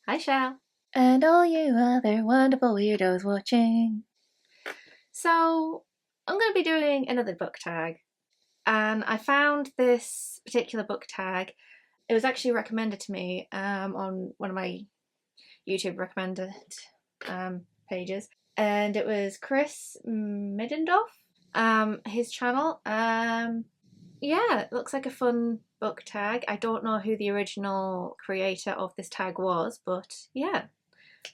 Hi, Shell. And all you other wonderful weirdos watching. So, I'm going to be doing another book tag, and I found this particular book tag. It was actually recommended to me on one of my YouTube recommended pages, and it was Chris Middendorf, his channel. Yeah, it looks like a fun book tag. I don't know who the original creator of this tag was, but yeah,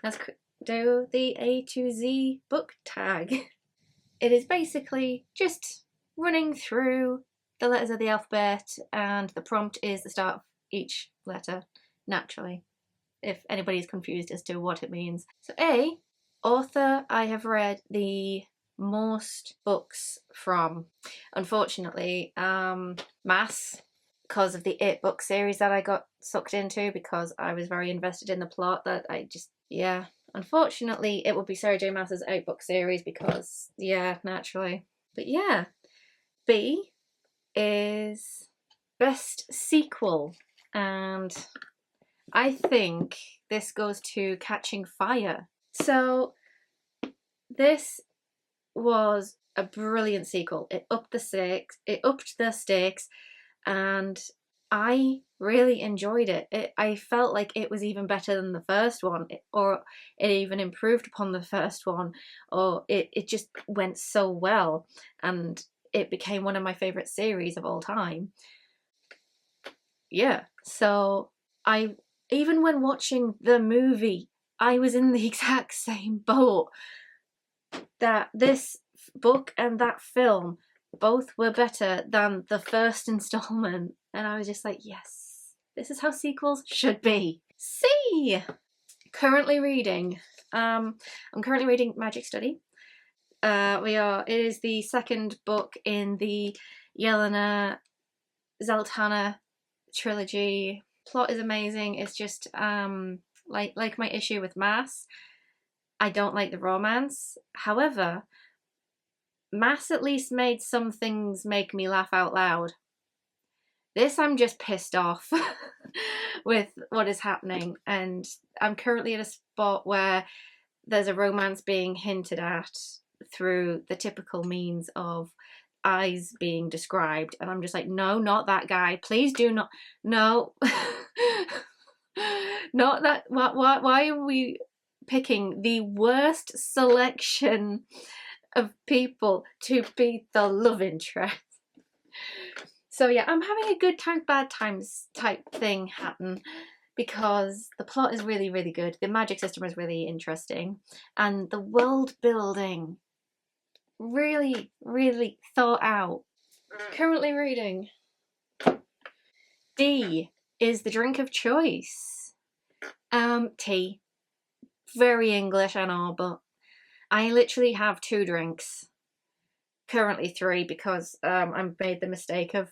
let's do the A to Z book tag. It is basically just running through the letters of the alphabet, and the prompt is the start of each letter, naturally, if anybody's confused as to what it means. So, A, author I have read the most books from. Unfortunately, Mass, because of the 8-book series that I got sucked into because I was very invested in the plot, that I just, yeah. Unfortunately, it would be Sarah J. Maas's 8-book series because, yeah, naturally. But yeah, B is best sequel, and I think this goes to Catching Fire. So this was a brilliant sequel. It upped the stakes, and I really enjoyed it. I felt like it was even better than the first one, or it even improved upon the first one, or it just went so well, and it became one of my favourite series of all time. Yeah, so I, even when watching the movie, I was in the exact same boat, that this book and that film both were better than the first installment, and I was just like, yes, this is how sequels should be. C. Currently reading. I'm currently reading Magic Study. It is the second book in the Yelena Zaltana trilogy. Plot is amazing. It's just like my issue with Mass. I don't like the romance. However, Mass at least made some things make me laugh out loud. This, I'm just pissed off with what is happening, and I'm currently at a spot where there's a romance being hinted at through the typical means of eyes being described, and I'm just like, no, not that guy. Please do not. No. Not that. Why are we picking the worst selection of people to be the love interest? So yeah, I'm having a good times, bad times type thing happen because the plot is really, really good. The magic system is really interesting, and the world building really, really thought out. Currently reading. D is the drink of choice. Tea. Very English, I know, but I literally have 2 drinks. Currently 3 because I made the mistake of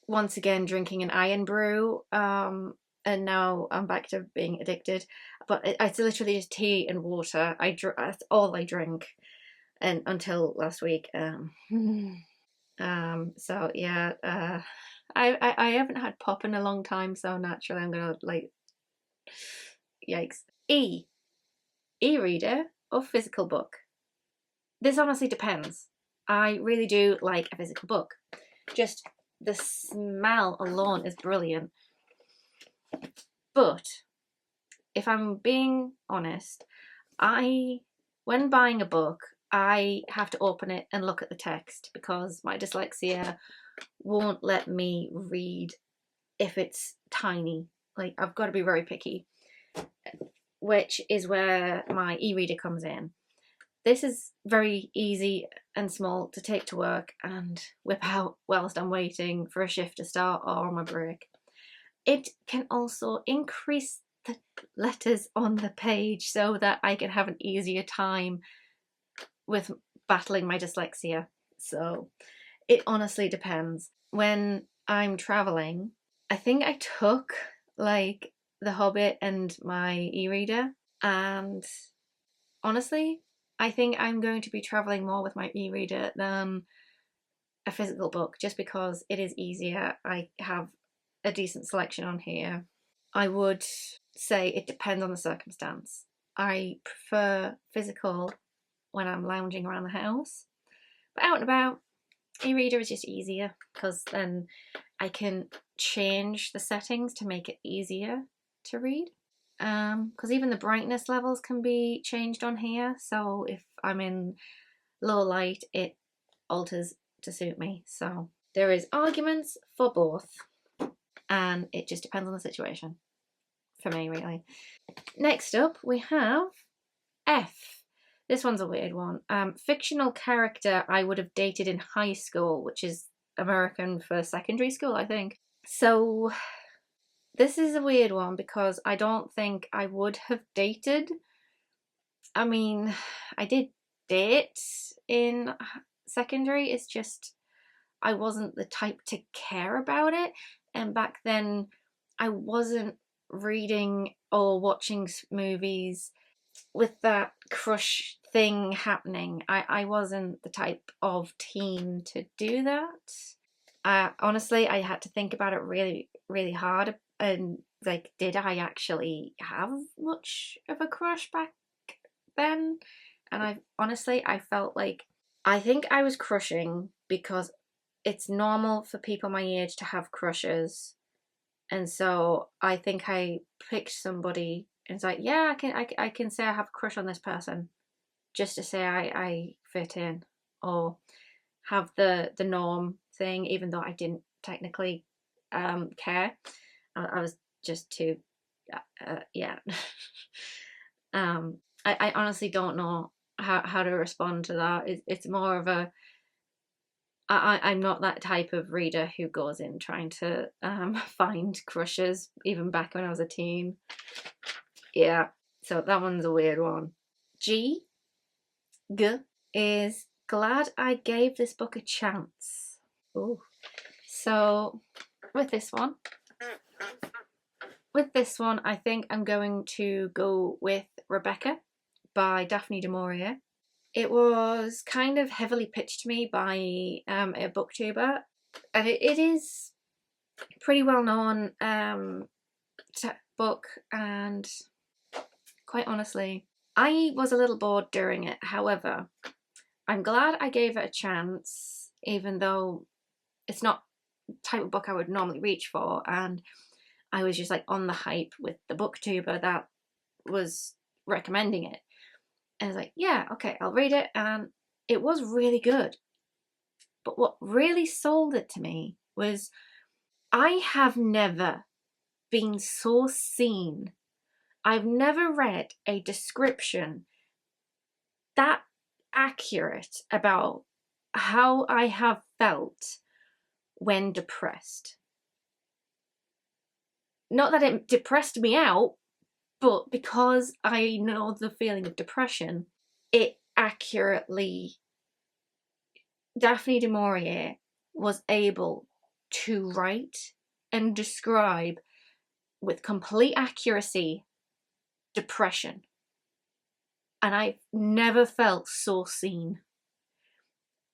once again drinking an iron brew, and now I'm back to being addicted. But it's literally just tea and water. That's all I drink, and until last week. So yeah, I haven't had pop in a long time, so naturally I'm gonna like, yikes. E-reader or physical book. This honestly depends. I really do like a physical book. Just the smell alone is brilliant. But if I'm being honest, when buying a book, I have to open it and look at the text because my dyslexia won't let me read if it's tiny. Like, I've got to be very picky, which is where my e-reader comes in. This is very easy and small to take to work and whip out whilst I'm waiting for a shift to start or on my break. It can also increase the letters on the page so that I can have an easier time with battling my dyslexia. So it honestly depends. When I'm traveling, I think I took like The Hobbit and my e-reader, and honestly, I think I'm going to be traveling more with my e-reader than a physical book just because it is easier. I have a decent selection on here. I would say it depends on the circumstance. I prefer physical when I'm lounging around the house, but out and about, e-reader is just easier because then I can change the settings to make it easier to read. Because even the brightness levels can be changed on here. So if I'm in low light, it alters to suit me. So there is arguments for both, and it just depends on the situation for me, really. Next up, we have F. This one's a weird one. Fictional character I would have dated in high school, which is American for secondary school, I think. So this is a weird one because I don't think I would have dated. I mean, I did date in secondary. It's just I wasn't the type to care about it. And back then, I wasn't reading or watching movies with that crush thing happening. I wasn't the type of teen to do that. Honestly, I had to think about it really, really hard. And like, did I actually have much of a crush back then? And I felt like I think I was crushing because it's normal for people my age to have crushes, and so I think I picked somebody and it's like, yeah, I can say I have a crush on this person just to say I fit in or have the norm thing, even though I didn't technically care. I was just too yeah. I honestly don't know how to respond to that. It's more of a I'm not that type of reader who goes in trying to find crushes, even back when I was a teen. Yeah, so that one's a weird one. G is glad I gave this book a chance. Ooh. So with this one, I think I'm going to go with Rebecca by Daphne du Maurier. It was kind of heavily pitched to me by a booktuber, and it is pretty well known book, and quite honestly, I was a little bored during it. However, I'm glad I gave it a chance, even though it's not the type of book I would normally reach for, and I was just like on the hype with the booktuber that was recommending it. And I was like, yeah, okay, I'll read it. And it was really good. But what really sold it to me was I have never been so seen. I've never read a description that accurate about how I have felt when depressed. Not that it depressed me out, but because I know the feeling of depression, it accurately, Daphne du Maurier was able to write and describe with complete accuracy depression. And I've never felt so seen.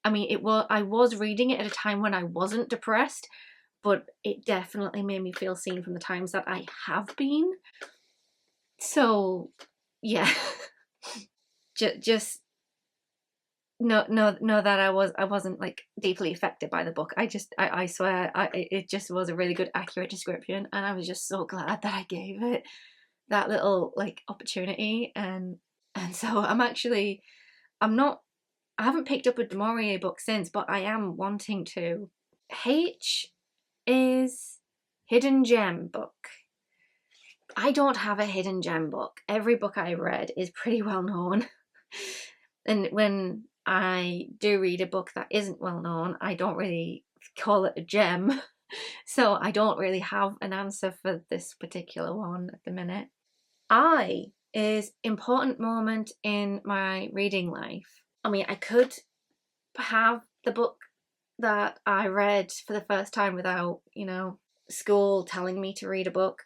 I mean, I was reading it at a time when I wasn't depressed, but it definitely made me feel seen from the times that I have been. So, yeah, just know that I wasn't like deeply affected by the book. I swear, it just was a really good, accurate description, and I was just so glad that I gave it that little like opportunity. And so I haven't picked up a du Maurier book since, but I am wanting to. H is hidden gem book. I don't have a hidden gem book. Every book I read is pretty well known. And when I do read a book that isn't well known, I don't really call it a gem. So I don't really have an answer for this particular one at the minute. I is important moment in my reading life. I mean, I could have the book that I read for the first time without, school telling me to read a book.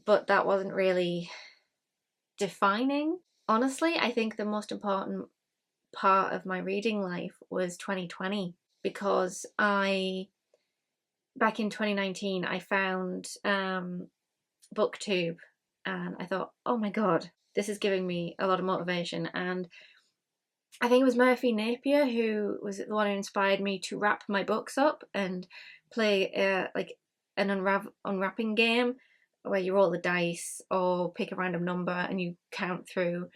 But that wasn't really defining. Honestly, I think the most important part of my reading life was 2020, because back in 2019, I found BookTube, and I thought, oh my god, this is giving me a lot of motivation. And I think it was Murphy Napier who was the one who inspired me to wrap my books up and play like an unwrapping game where you roll the dice or pick a random number and you count through,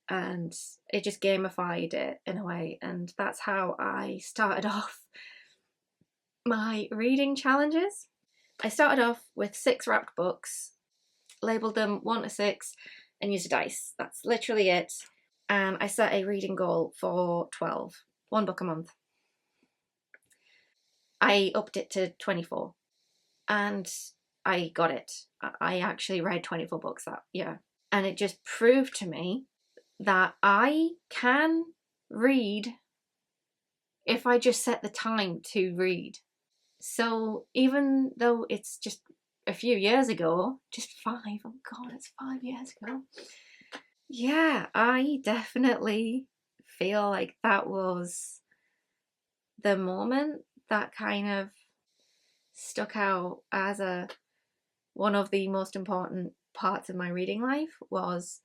and it just gamified it in a way. And that's how I started off my reading challenges. I started off with 6 wrapped books, labelled them 1 to 6, and used a dice. That's literally it. And I set a reading goal for 12, 1 book a month. I upped it to 24, and I got it. I actually read 24 books that year. And it just proved to me that I can read if I just set the time to read. So even though it's just a few years ago, just 5, oh god, it's 5 years ago. Yeah, I definitely feel like that was the moment that kind of stuck out as one of the most important parts of my reading life, was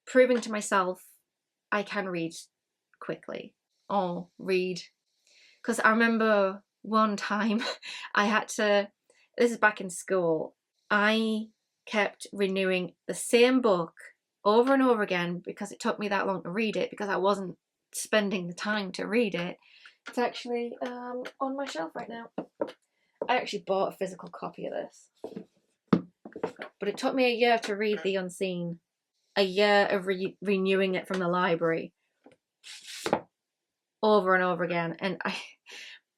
proving to myself I can read quickly or read. Because I remember one time I had to, this is back in school, I kept renewing the same book over and over again because it took me that long to read it, because I wasn't spending the time to read it. It's actually on my shelf right now. I actually bought a physical copy of this, but it took me a year to read The Unseen, a year of renewing it from the library over and over again.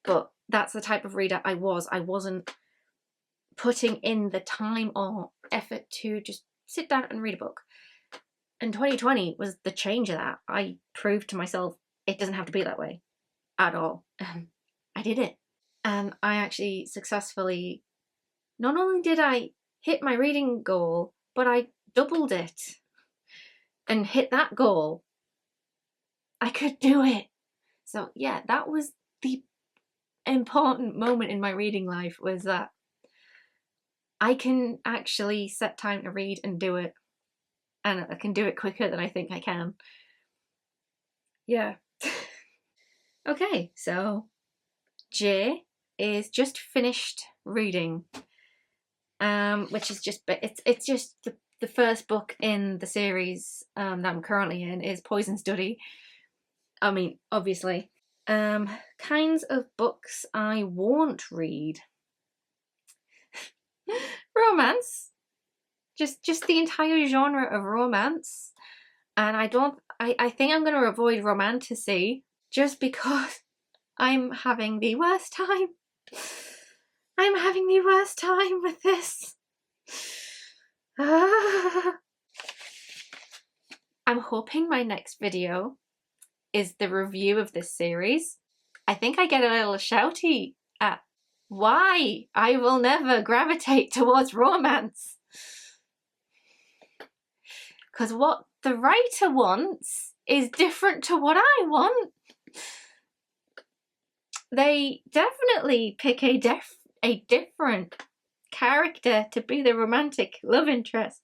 But that's the type of reader I was. I wasn't putting in the time or effort to just sit down and read a book. And 2020 was the change of that. I proved to myself it doesn't have to be that way at all. I did it. And I actually successfully, not only did I hit my reading goal, but I doubled it and hit that goal. I could do it. So yeah, that was the important moment in my reading life, was that I can actually set time to read and do it. And I can do it quicker than I think I can. Yeah. Okay, so J is just finished reading, which is just, it's just the first book in the series that I'm currently in is Poison Study. I mean, obviously. Kinds of books I won't read. Romance. Just the entire genre of romance. And I think I'm going to avoid romantasy just because I'm having the worst time. I'm having the worst time with this. I'm hoping my next video is the review of this series. I think I get a little shouty at why I will never gravitate towards romance. Because what the writer wants is different to what I want. They definitely pick a different character to be the romantic love interest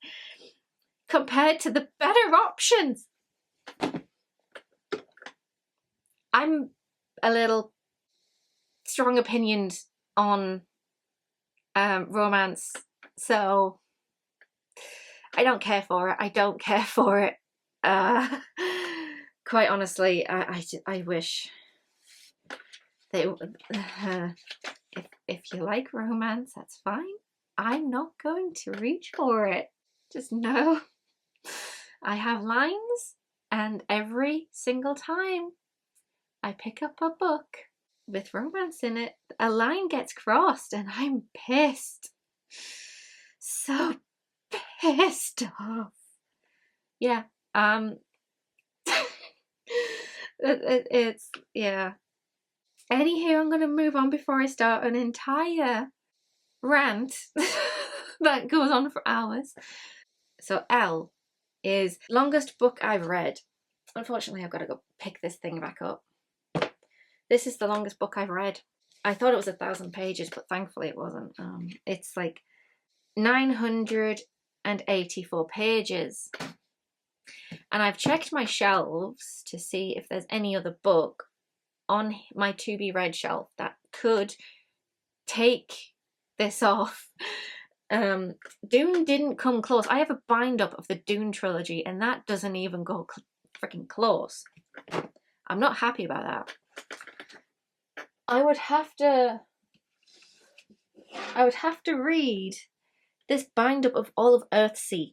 compared to the better options. I'm a little strong opinioned on romance, so I don't care for it. I don't care for it. Quite honestly, I wish they if you like romance, that's fine. I'm not going to reach for it. Just know I have lines, and every single time I pick up a book with romance in it, a line gets crossed and I'm pissed. So pissed off. Yeah, it's, yeah. Anywho, I'm going to move on before I start an entire rant that goes on for hours. So L is longest book I've read. Unfortunately, I've got to go pick this thing back up. This is the longest book I've read. I thought it was 1,000 pages, but thankfully it wasn't. It's like 900 284 pages. And I've checked my shelves to see if there's any other book on my to be read shelf that could take this off. Dune didn't come close. I have a bind up of the Dune trilogy and that doesn't even go freaking close. I'm not happy about that. I would have to read this bind up of all of Earthsea,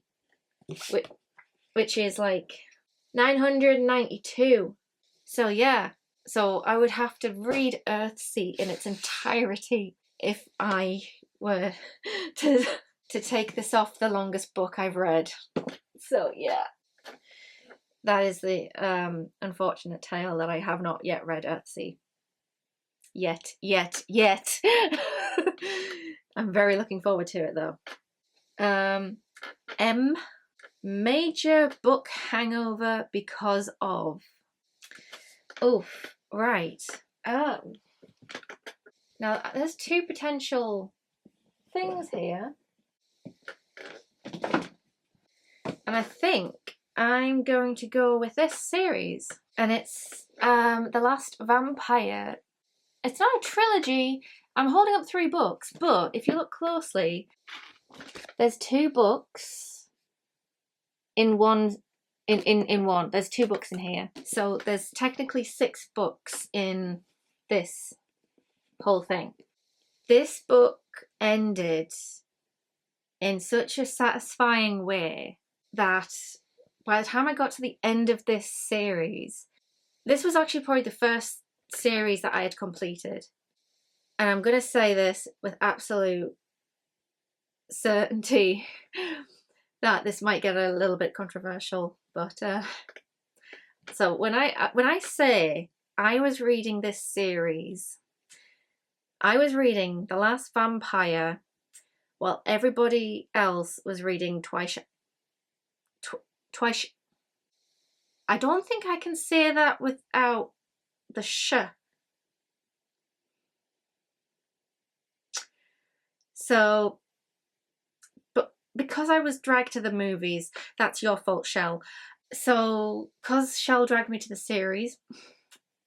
which is like 992. So yeah, so I would have to read Earthsea in its entirety if I were to take this off the longest book I've read. So yeah, that is the unfortunate tale that I have not yet read Earthsea. Yet. I'm very looking forward to it though. Major book hangover because of. Oh, right. Now there's two potential things here. And I think I'm going to go with this series. And it's The Last Vampire. It's not a trilogy. I'm holding up 3 books, but if you look closely, there's 2 books in one. In one. There's 2 books in here. So there's technically 6 books in this whole thing. This book ended in such a satisfying way that by the time I got to the end of this series, this was actually probably the first series that I had completed. And I'm going to say this with absolute certainty that this might get a little bit controversial, but so when I say I was reading this series, I was reading The Last Vampire while everybody else was reading twice. I don't think I can say that without the sh. So, but because I was dragged to the movies, that's your fault, Shell. So, because Shell dragged me to the series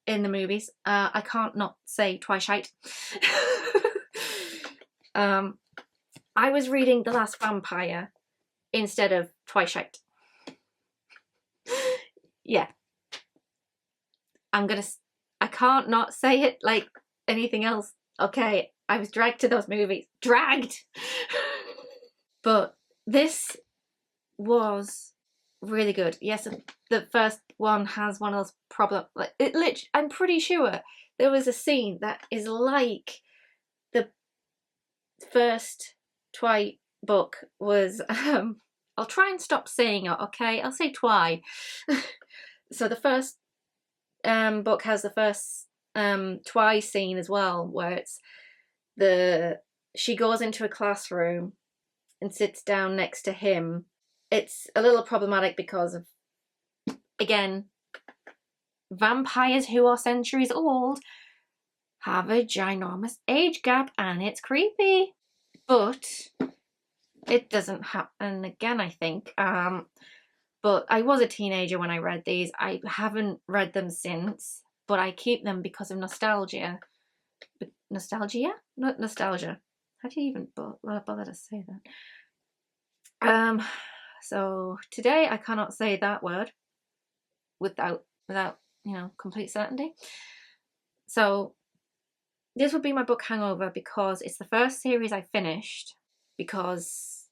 in the movies, I can't not say twice shite. I was reading The Last Vampire instead of twice shite. Yeah. I can't not say it like anything else. Okay, I was dragged to those movies. Dragged! But this was really good. Yes, the first one has one of those problems. Like, I'm pretty sure there was a scene that is like the first Twi book was. I'll try and stop saying it, okay? I'll say Twi. So the first book has the first Twi scene as well, where it's she goes into a classroom and sits down next to him. It's a little problematic because of, again, vampires who are centuries old have a ginormous age gap and it's creepy. But it doesn't happen again, I think. But I was a teenager when I read these. I haven't read them since, but I keep them because of nostalgia. Nostalgia? Not nostalgia. How do you even bother to say that? So today I cannot say that word without complete certainty. So this would be my book hangover because it's the first series I finished, because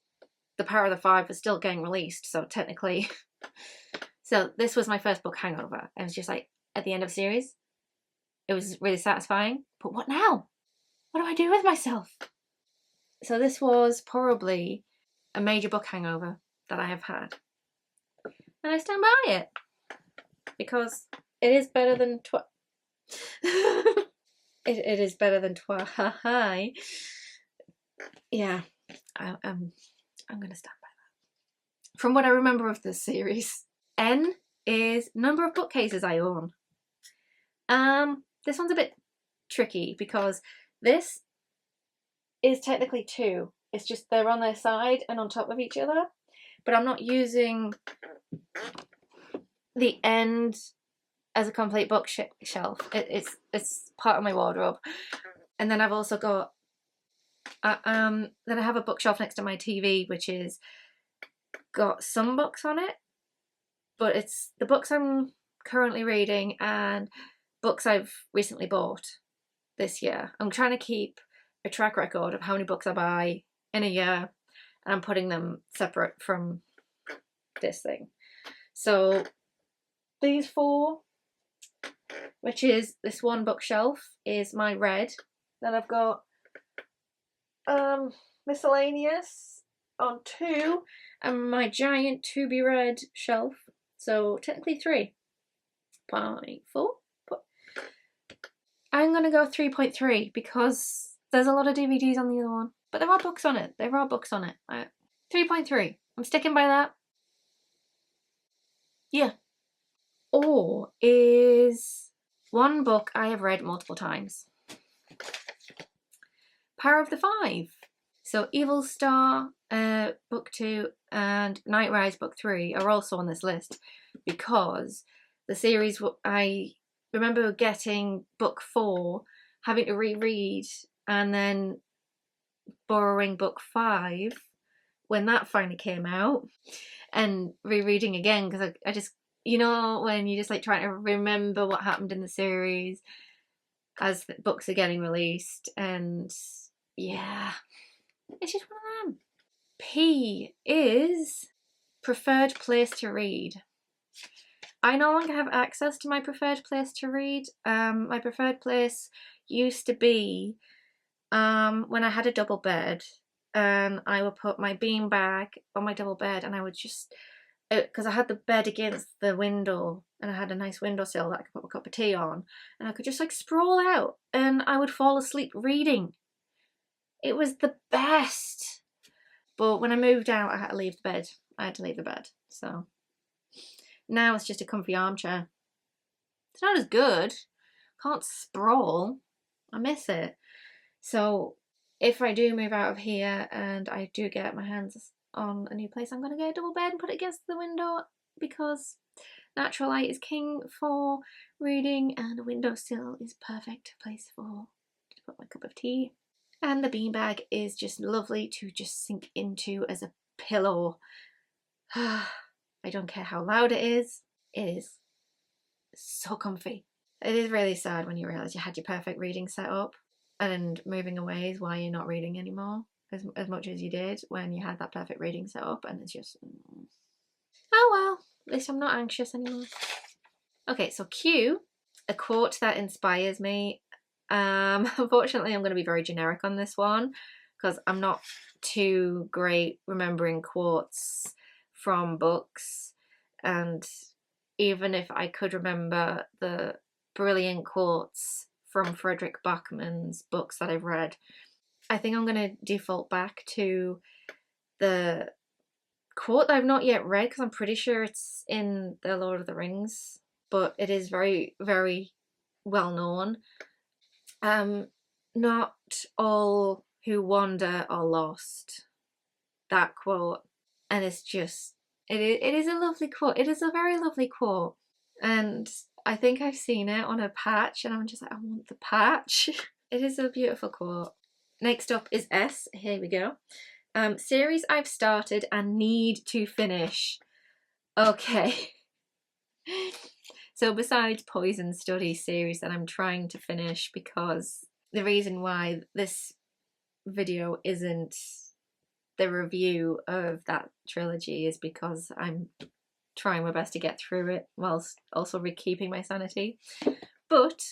The Power of the Five was still getting released, so technically. So this was my first book hangover. It was just like at the end of the series. It was really satisfying. But what now? What do I do with myself? So this was probably a major book hangover that I have had. And I stand by it. Because it is better than it is better than Twi. Yeah. I'm gonna stand by that. From what I remember of this series, N is number of bookcases I own. This one's a bit tricky because this is technically 2. It's just they're on their side and on top of each other. but I'm not using the end as a complete bookshelf. It's part of my wardrobe. And then I've also got then I have a bookshelf next to my TV, which is got some books on it, but it's the books I'm currently reading and books I've recently bought this year. I'm trying to keep a track record of how many books I buy in a year, and I'm putting them separate from this thing. So these four, which is this one bookshelf, is my red. Then I've got miscellaneous on 2, and my giant to be read shelf. So technically 3.4. I'm gonna go 3.3 because there's a lot of DVDs on the other one, but there are books on it. 3.3. I'm sticking by that. Yeah. Or is one book I have read multiple times. Power of the Five. So Evil Star, book 2, and Night Rise, book 3 are also on this list because the series, I remember getting book 4, having to reread, and then borrowing book 5 when that finally came out, and rereading again because I just, you know, when you just like trying to remember what happened in the series as the books are getting released, and yeah, it's just one of them. P is preferred place to read. I no longer have access to my preferred place to read. My preferred place used to be when I had a double bed, and I would put my beanbag on my double bed, and I would just, because I had the bed against the window and I had a nice windowsill that I could put a cup of tea on, and I could just like sprawl out and I would fall asleep reading. It was the best. But when I moved out, I had to leave the bed. So now it's just a comfy armchair. It's not as good. Can't sprawl. I miss it. So if I do move out of here and I do get my hands on a new place, I'm going to get a double bed and put it against the window because natural light is king for reading, and a windowsill is perfect place for to put my cup of tea. And the beanbag is just lovely to just sink into as a pillow. I don't care how loud it is so comfy. It is really sad when you realise you had your perfect reading set up and moving away is why you're not reading anymore as much as you did when you had that perfect reading set up, and it's just, oh well, at least I'm not anxious anymore. Okay, so Q, a quote that inspires me. Unfortunately, I'm going to be very generic on this one because I'm not too great remembering quotes from books, and even if I could remember the brilliant quotes from Frederick Bachman's books that I've read, I think I'm going to default back to the quote that I've not yet read because I'm pretty sure it's in the Lord of the Rings, but it is very, very well known. Not all who wander are lost. That quote. And it's just, it is a lovely quote. It is a very lovely quote. And I think I've seen it on a patch and I'm just like, I want the patch. It is a beautiful quote. Next up is S. Here we go. Series I've started and need to finish. Okay. So besides Poison Study series that I'm trying to finish, because the reason why this video isn't the review of that trilogy is because I'm trying my best to get through it whilst also keeping my sanity. But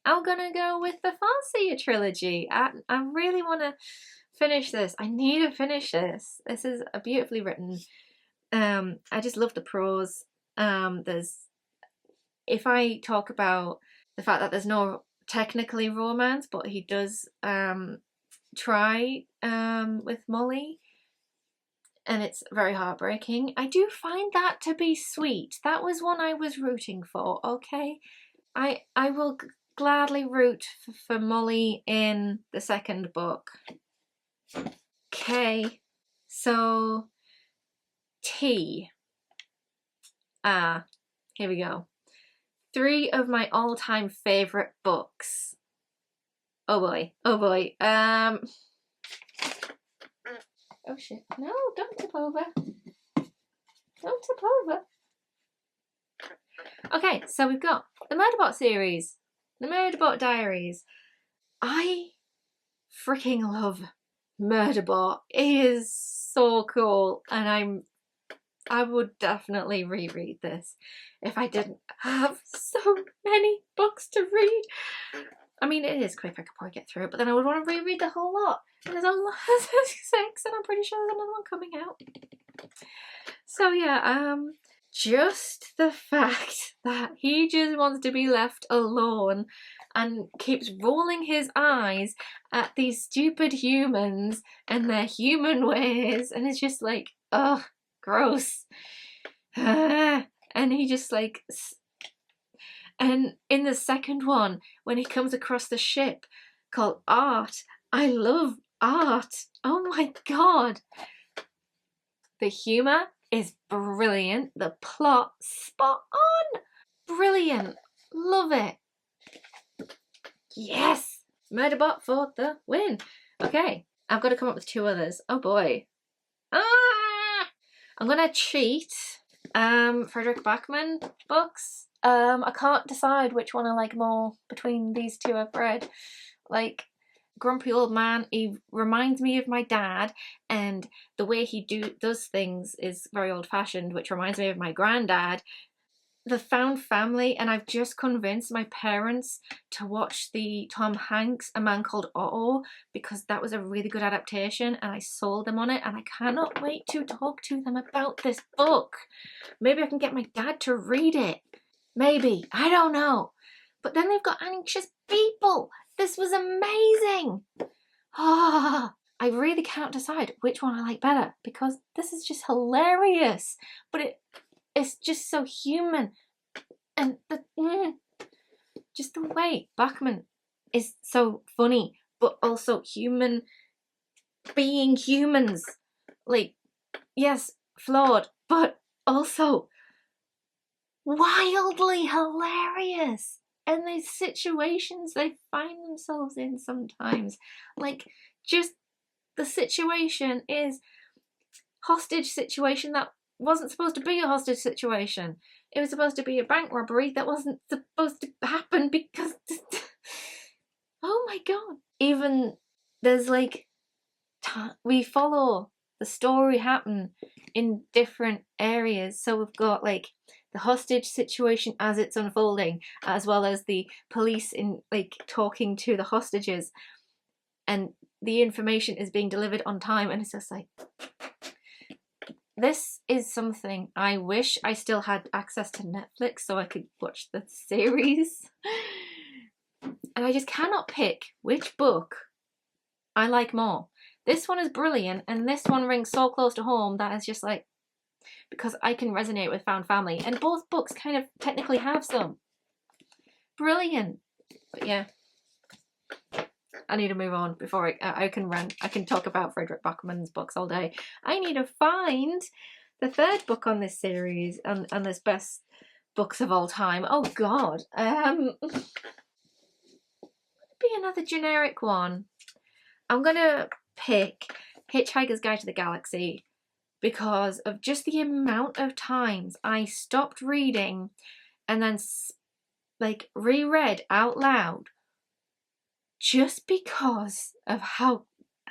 I'm gonna go with the Farseer trilogy. I really want to finish this. I need to finish this. This is a beautifully written. I just love the prose. If I talk about the fact that there's no technically romance, but he does try with Molly, and it's very heartbreaking. I do find that to be sweet. That was one I was rooting for, okay? I will gladly root for Molly in the second book. Okay, so T. Here we go. 3 of my all-time favourite books. Oh boy, oh boy. Oh shit. No, don't tip over. Don't tip over. Okay, so we've got the Murderbot series, the Murderbot Diaries. I freaking love Murderbot. It is so cool, and I would definitely reread this if I didn't have so many books to read. I mean, it is quick, I could probably get through it, but then I would want to reread the whole lot. And there's a lot of 6, and I'm pretty sure there's another one coming out. So yeah, just the fact that he just wants to be left alone and keeps rolling his eyes at these stupid humans and their human ways, and it's just like, ugh, gross. And he just like, and in the second one, when he comes across the ship called Art, I love Art. Oh my god. The humour is brilliant. The plot, spot on. Brilliant. Love it. Yes. Murderbot for the win. Okay, I've got to come up with 2 others. Oh boy. I'm gonna cheat. Frederick Bachman books. I can't decide which one I like more between these 2 I've read. Like, Grumpy Old Man, he reminds me of my dad, and the way he does things is very old-fashioned, which reminds me of my granddad. The Found Family, and I've just convinced my parents to watch the Tom Hanks A Man Called Otto, because that was a really good adaptation and I sold them on it, and I cannot wait to talk to them about this book. Maybe I can get my dad to read it. Maybe. I don't know. But then they've got Anxious People. This was amazing. I really can't decide which one I like better, because this is just hilarious. But it's just so human, and just the way Bachman is so funny, but also human, being humans. Like, yes, flawed, but also wildly hilarious. And the situations they find themselves in sometimes, like, just the situation is hostage situation that wasn't supposed to be a hostage situation. It was supposed to be a bank robbery that wasn't supposed to happen because oh my god. Even there's like, we follow the story happen in different areas. So we've got like the hostage situation as it's unfolding, as well as the police in like talking to the hostages, and the information is being delivered on time, and it's just like, this is something I wish I still had access to Netflix so I could watch the series. And I just cannot pick which book I like more. This one is brilliant, and this one rings so close to home that it's just like, because I can resonate with Found Family, and both books kind of technically have some. Brilliant. But yeah, I need to move on before I can rant. I can talk about Frederick Bachman's books all day. I need to find the 3rd book on this series, and this best books of all time. Oh god. Be another generic one. I'm gonna pick Hitchhiker's Guide to the Galaxy, because of just the amount of times I stopped reading and then like reread out loud, just because of how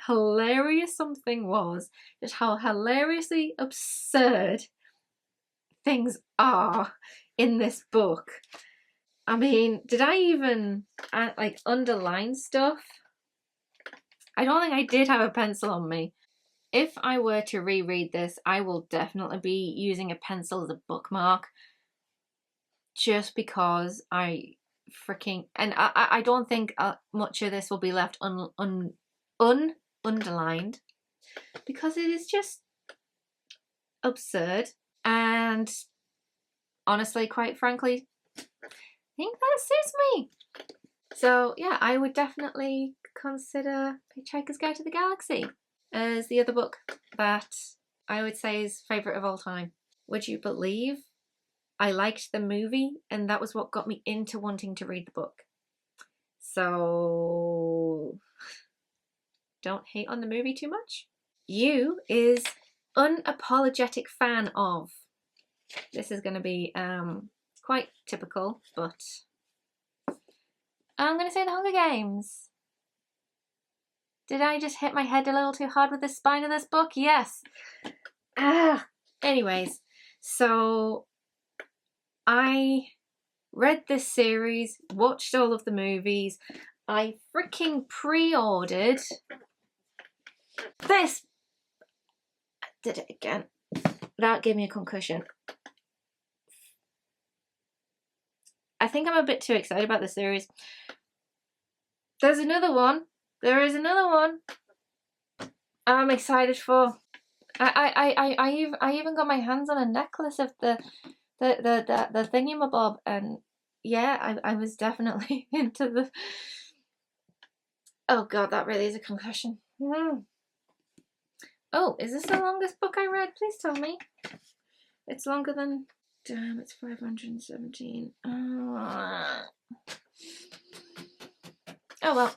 hilarious something was, just how hilariously absurd things are in this book. I mean, did I even like underline stuff? I don't think I did have a pencil on me. If I were to reread this, I will definitely be using a pencil as a bookmark, just because I freaking, and I don't think much of this will be left underlined, because it is just absurd, and honestly, quite frankly, I think that suits me. So yeah, I would definitely consider Hitchhiker's Guide to the Galaxy as the other book that I would say his favourite of all time. Would you believe I liked the movie and that was what got me into wanting to read the book? So don't hate on the movie too much. You is Unapologetic fan of. This is going to be quite typical, but I'm going to say The Hunger Games. Did I just hit my head a little too hard with the spine of this book? Yes. Anyways, so I read this series, watched all of the movies. I freaking pre-ordered this. I did it again. That gave me a concussion. I think I'm a bit too excited about the series. There's another one. There is another one I'm excited for. I even got my hands on a necklace of the thingamabob, and yeah, I was definitely into the. Oh god, that really is a concussion. Oh, is this the longest book I read? Please tell me. It's longer than. Damn, it's 517. Oh well,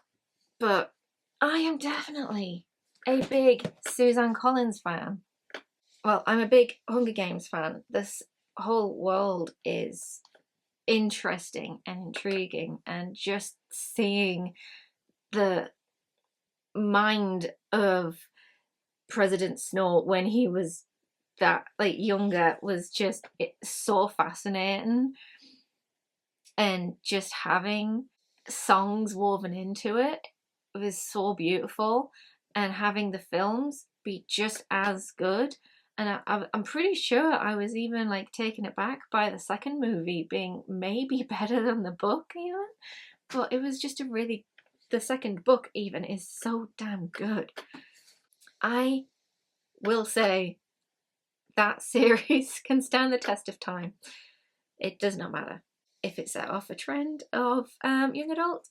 but I am definitely a big Suzanne Collins fan. Well, I'm a big Hunger Games fan. This whole world is interesting and intriguing, and just seeing the mind of President Snow when he was that younger was just so fascinating, and just having songs woven into it was so beautiful, and having the films be just as good. And I'm pretty sure I was even taken aback by the second movie being maybe better than the book even, but it was just the second book even is so damn good. I will say that series can stand the test of time. It does not matter if it set off a trend of young adult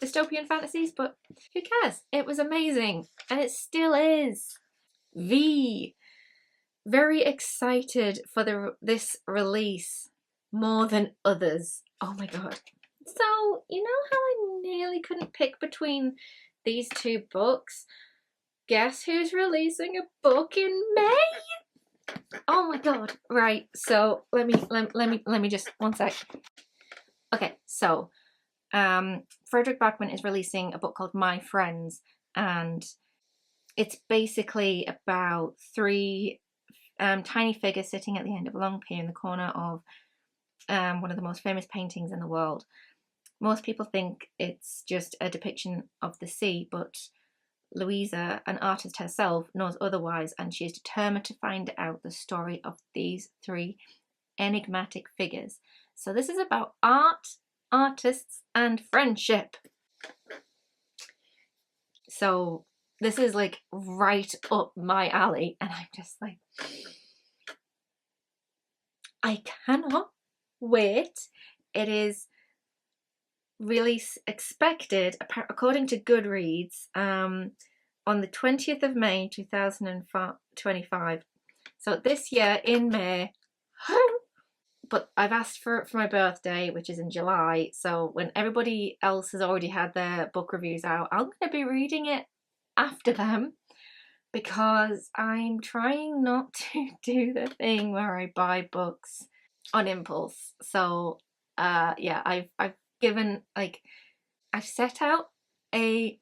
dystopian fantasies, but who cares? It was amazing, and it still is. Very excited for this release more than others. Oh my god. So, you know how I nearly couldn't pick between these two books? Guess who's releasing a book in May? Oh my god. Right, so let me just one sec. Okay, so Frederick Backman is releasing a book called My Friends, and it's basically about three tiny figures sitting at the end of a long pier in the corner of one of the most famous paintings in the world. Most people think it's just a depiction of the sea, but Louisa, an artist herself, knows otherwise, and she is determined to find out the story of these three enigmatic figures. So this is about art, artists, and friendship. So this is right up my alley, and I'm just I cannot wait. It is release expected, according to Goodreads, on the 20th of May 2025. So this year in May. But I've asked for it for my birthday, which is in July. So when everybody else has already had their book reviews out, I'm going to be reading it after them, because I'm trying not to do the thing where I buy books on impulse. So yeah, I've given I've set out a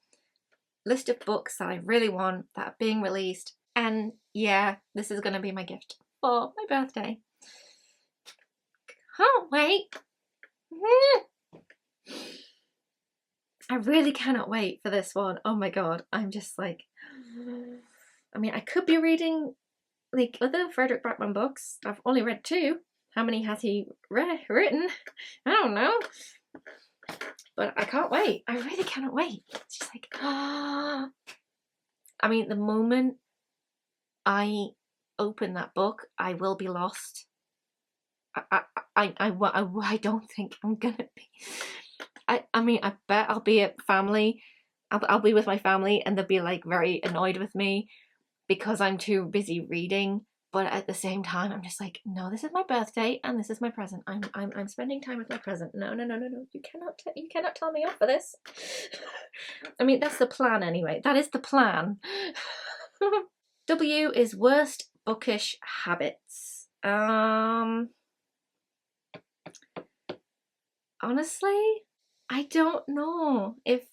list of books that I really want that are being released, and yeah, this is going to be my gift for my birthday. Can't wait. I really cannot wait for this one. Oh my god, I'm just I mean, I could be reading other Frederick Backman books. I've only read 2. How many has he written? I don't know. But I can't wait. I really cannot wait. It's just I mean, the moment I open that book, I will be lost. I don't think I'm gonna be. I mean, I bet I'll be at family. I'll be with my family, and they'll be very annoyed with me. because I'm too busy reading. But at the same time, I'm just like, no, this is my birthday and this is my present. I'm spending time with my present. No. You cannot tell me off for this. I mean, that's the plan anyway. That is the plan. W is worst bookish habits. Honestly, I don't know if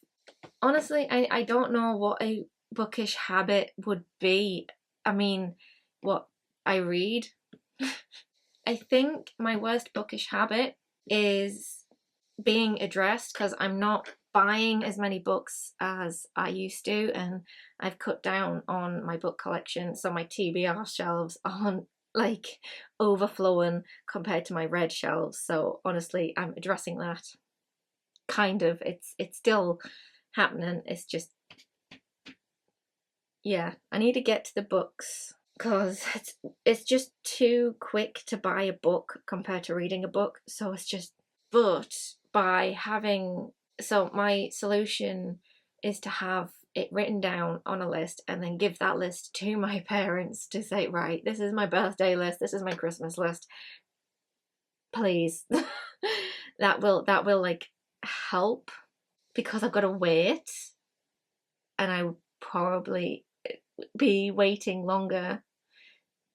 I don't know what a bookish habit would be. I mean, what I read. I think my worst bookish habit is being addressed, because I'm not buying as many books as I used to, and I've cut down on my book collection, so my TBR shelves aren't like overflowing compared to my red shelves. So honestly, I'm addressing that. Kind of. It's still happening. It's just, yeah, I need to get to the books, because it's just too quick to buy a book compared to reading a book. So it's just, but by having, so my solution is to have it written down on a list and then give that list to my parents to say, right, this is my birthday list, this is my Christmas list, please. that will like help, because I've got to wait, and I would probably be waiting longer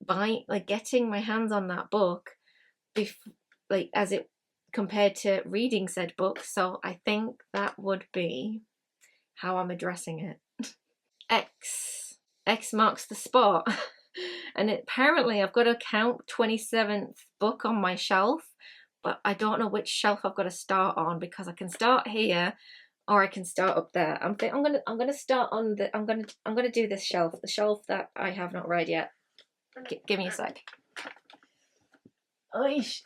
by like getting my hands on that book like as it compared to reading said book. So I think that would be how I'm addressing it. X marks the spot. And apparently I've got to count 27th book on my shelf, but I don't know which shelf I've got to start on, because I can start here or I can start up there. I'm gonna start on the I'm gonna do this shelf, the shelf that I have not read yet. Give me a sec. Oish.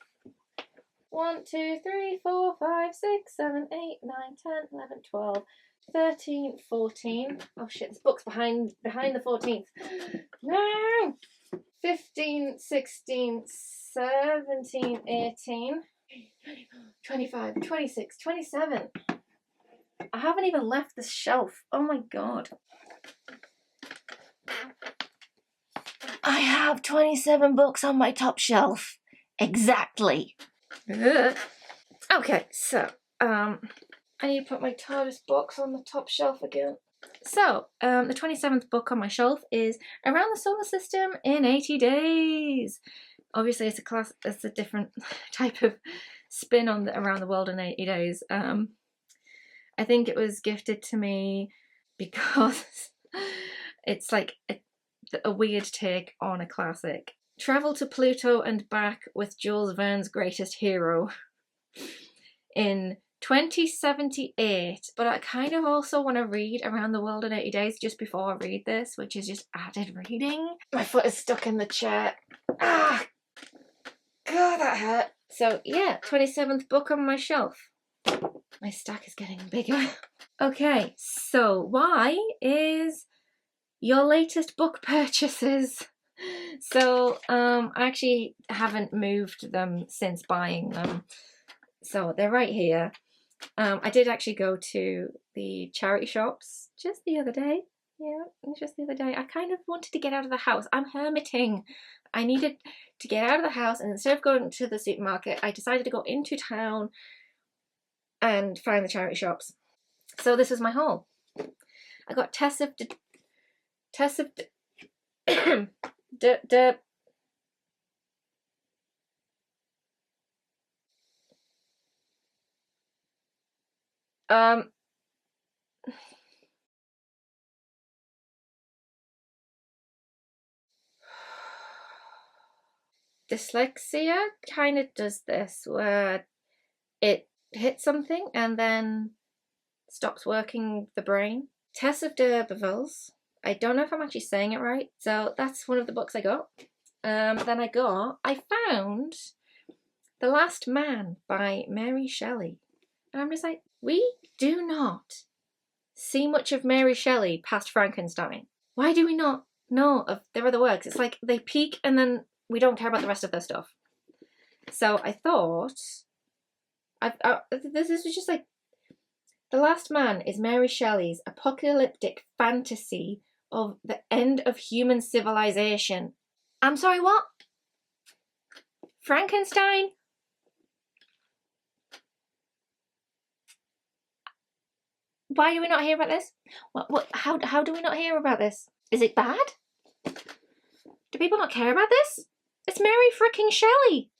1, 2, 3, 4, 5, 6, 7, 8, 9, 10, 11, 12, 13, 14. Oh shit, this book's behind the 14th. No! 15, 16, 17, 18, 25, 26, 27. I haven't even left the shelf. Oh my god. I have 27 books on my top shelf. Exactly. Okay, so I need to put my TARDIS box on the top shelf again. So the 27th book on my shelf is Around the Solar System in 80 Days. Obviously it's a different type of spin on Around the World in 80 Days. I think it was gifted to me because it's like a weird take on a classic. Travel to Pluto and back with Jules Verne's greatest hero in 2078, but I kind of also want to read Around the World in 80 Days just before I read this, which is just added reading. My foot is stuck in the chair. Ah! God, that hurt. So yeah, 27th book on my shelf. My stack is getting bigger. Okay, so why is your latest book purchases? So I actually haven't moved them since buying them, so they're right here. I did actually go to the charity shops just the other day. Yeah, just the other day. I kind of wanted to get out of the house. I'm hermiting. I needed to get out of the house, and instead of going to the supermarket, I decided to go into town and find the charity shops. So this is my haul. I got Tess of dyslexia kind of does this, where it hits something and then stops working the brain. Tess of D'Urbervilles. I don't know if I'm actually saying it right. So that's one of the books I got. Then I found The Last Man by Mary Shelley. And I'm just like, we do not see much of Mary Shelley past Frankenstein. Why do we not know of their other works? It's like they peak and then we don't care about the rest of their stuff. So I thought, this was just like, The Last Man is Mary Shelley's apocalyptic fantasy of the end of human civilization. I'm sorry, what? Frankenstein? Why do we not hear about this? How do we not hear about this? Is it bad? Do people not care about this? It's Mary fricking Shelley.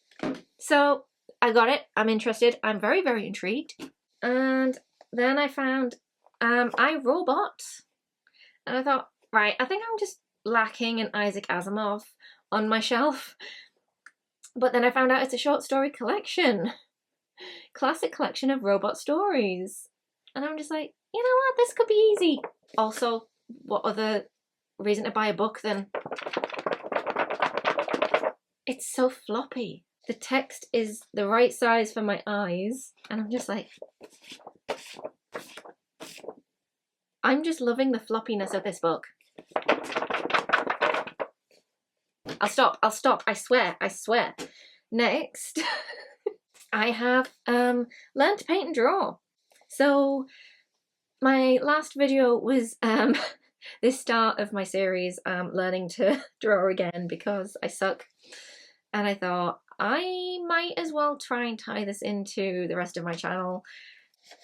So I got it. I'm interested. I'm very, very intrigued. And then I found I, Robot. And I thought, right, I think I'm just lacking an Isaac Asimov on my shelf. But then I found out it's a short story collection. Classic collection of robot stories. And I'm just like, you know what, this could be easy. Also, what other reason to buy a book than... It's so floppy. The text is the right size for my eyes. And I'm just like... I'm just loving the floppiness of this book. I'll stop, I swear. Next, I have learned to paint and draw. So my last video was the start of my series, learning to draw again because I suck. And I thought I might as well try and tie this into the rest of my channel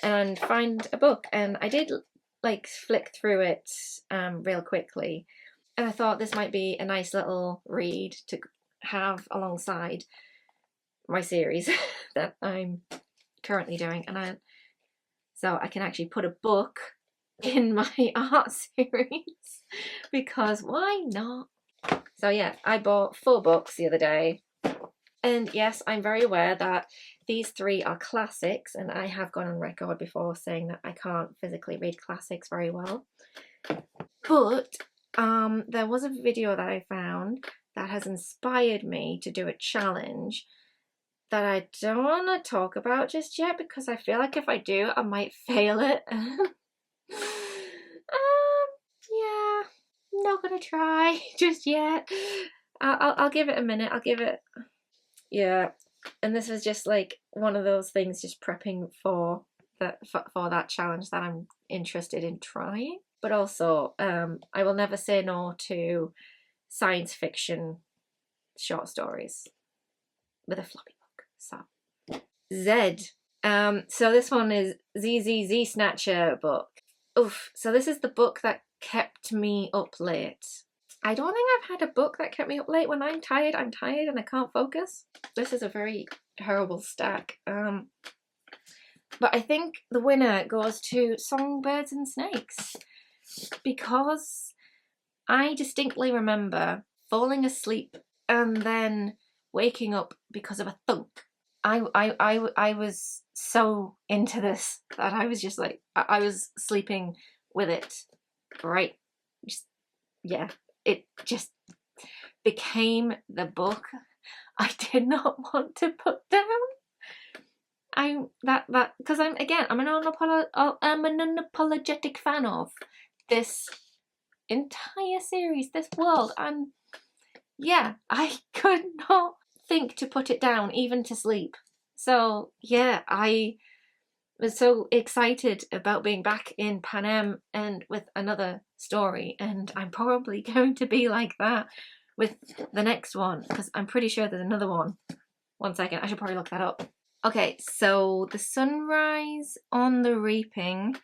and find a book. And I did like flick through it real quickly. And I thought this might be a nice little read to have alongside my series that I'm currently doing. So I can actually put a book in my art series because why not? So yeah, I bought 4 books the other day. And yes, I'm very aware that these 3 are classics, and I have gone on record before saying that I can't physically read classics very well. But there was a video that I found that has inspired me to do a challenge that I don't want to talk about just yet because I feel like if I do, I might fail it. Yeah, I'm not gonna try just yet. I'll give it a minute. I'll give it, yeah. And this was just like one of those things, just prepping for that challenge that I'm interested in trying. But also, I will never say no to science fiction short stories with a floppy book. So, Z. So this one is ZZZ Snatcher book. Oof. So this is the book that kept me up late. I don't think I've had a book that kept me up late. When I'm tired and I can't focus. This is a very horrible stack. But I think the winner goes to Songbirds and Snakes because I distinctly remember falling asleep and then waking up because of a thunk. I was so into this that I was just like, I was sleeping with it, right? Yeah, it just became the book I did not want to put down. Because I'm an unapologetic fan of this entire series, this world, and yeah, I could not think to put it down, even to sleep. So yeah, I was so excited about being back in Panem and with another story, and I'm probably going to be like that with the next one because I'm pretty sure there's another one. One second, I should probably look that up. Okay, so the sunrise on the reaping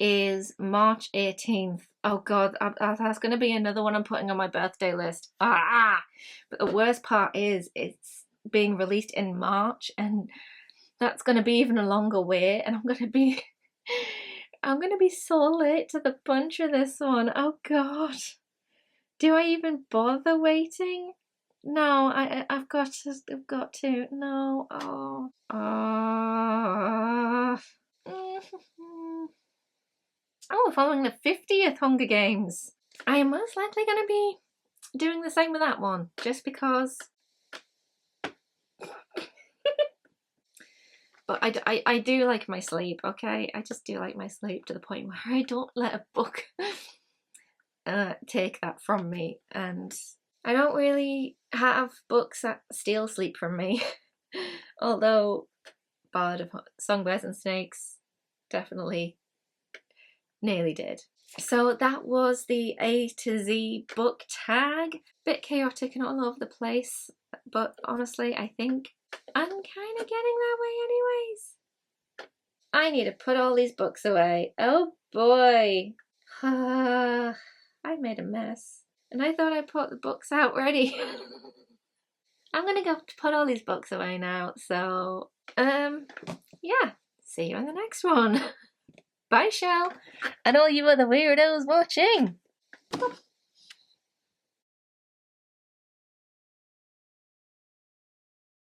is March 18th. Oh god, that's going to be another one I'm putting on my birthday list. Ah! But the worst part is it's being released in March, and that's going to be even a longer wait, and I'm going to be so late to the punch with this one. Oh god. Do I even bother waiting? No, I've got to. No. Oh. Oh, we're following the 50th Hunger Games. I am most likely going to be doing the same with that one, just because. But I do like my sleep, okay? I just do like my sleep to the point where I don't let a book take that from me. And I don't really have books that steal sleep from me. Although Ballad of Songbirds and Snakes definitely nearly did. So that was the A to Z book tag. Bit chaotic and all over the place, but honestly, I think I'm kind of getting that way anyways. I need to put all these books away. Oh boy. I made a mess. And I thought I put the books out ready. I'm gonna go put all these books away now. So, yeah. See you in the next one. Bye, Shell. And all you other weirdos watching.